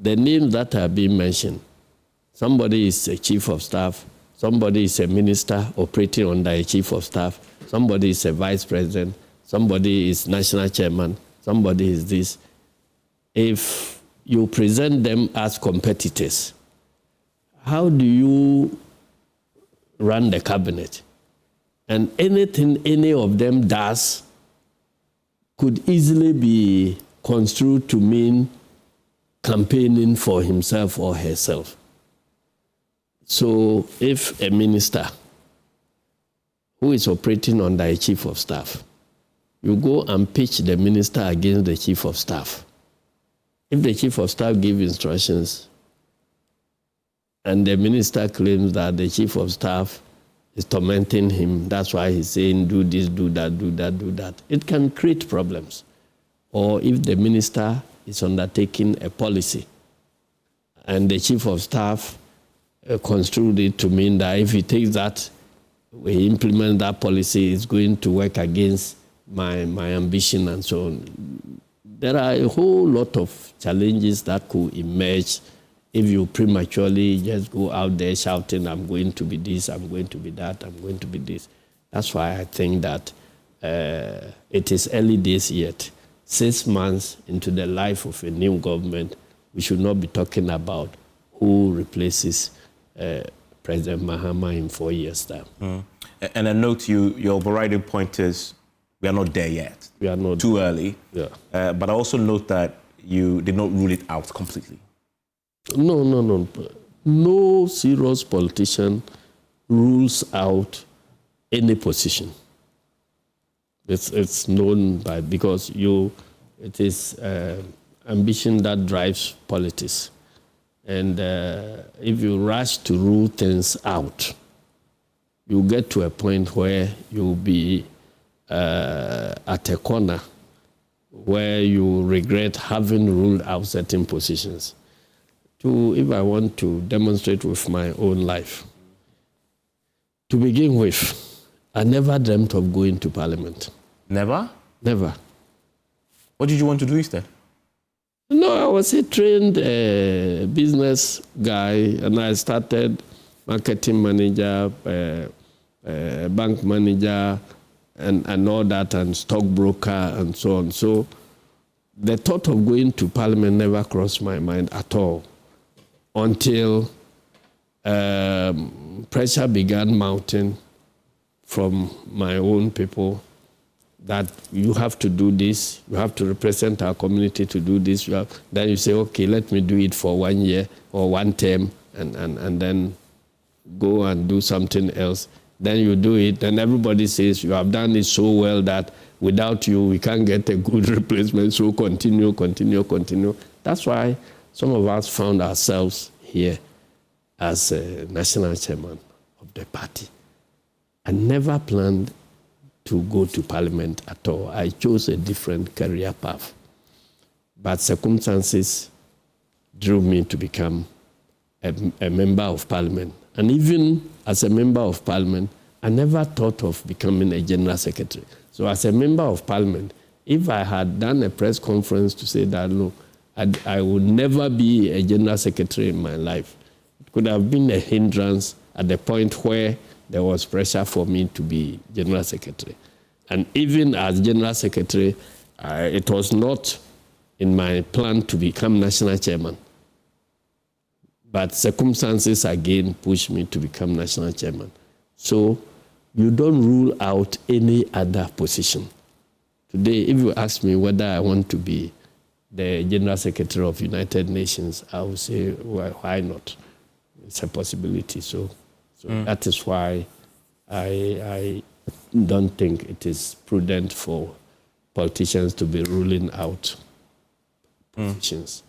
the names that are being mentioned, somebody is a chief of staff, somebody is a minister operating under a chief of staff, somebody is a vice president, somebody is national chairman, somebody is this. If you present them as competitors, how do you run the cabinet? And anything any of them does could easily be construed to mean campaigning for himself or herself. So if a minister who is operating under a chief of staff, you go and pitch the minister against the chief of staff. If the chief of staff gives instructions and the minister claims that the chief of staff is tormenting him, that's why he's saying do this, do that, do that, do that, it can create problems. Or if the minister is undertaking a policy and the chief of staff construed it to mean that if he takes that, we implement that policy, it's going to work against my ambition and so on. There are a whole lot of challenges that could emerge if you prematurely just go out there shouting, I'm going to be this, I'm going to be that, I'm going to be this. That's why I think that it is early days yet. 6 months into the life of a new government, we should not be talking about who replaces President Mahama in 4 years' time. And I note your overriding point is we are not there yet. We are not too early. Yeah. But I also note that you did not rule it out completely. No. No serious politician rules out any position. It's known by, because it is ambition that drives politics. And if you rush to rule things out, you get to a point where you'll be at a corner where you regret having ruled out certain positions. If I want to demonstrate with my own life, to begin with, I never dreamt of going to Parliament. Never? Never. What did you want to do instead? No, I was a trained business guy, and I started marketing manager, bank manager, and all that, and stockbroker, and so on. So the thought of going to Parliament never crossed my mind at all until pressure began mounting from my own people that you have to do this, you have to represent our community to do this. Then you say, okay, let me do it for 1 year or 1 term, and then go and do something else. Then you do it, and everybody says you have done it so well that without you, we can't get a good replacement, so continue. That's why some of us found ourselves here as a national chairman of the party. I never planned to go to Parliament at all. I chose a different career path. But circumstances drew me to become a member of Parliament. And even as a member of Parliament, I never thought of becoming a general secretary. So as a member of Parliament, if I had done a press conference to say that, look, I would never be a general secretary in my life, it could have been a hindrance at the point where there was pressure for me to be general secretary. And even as general secretary, it was not in my plan to become national chairman. But circumstances again pushed me to become national chairman. So you don't rule out any other position. Today, if you ask me whether I want to be the General Secretary of United Nations, I would say, well, why not? It's a possibility. So that is why I don't think it is prudent for politicians to be ruling out positions.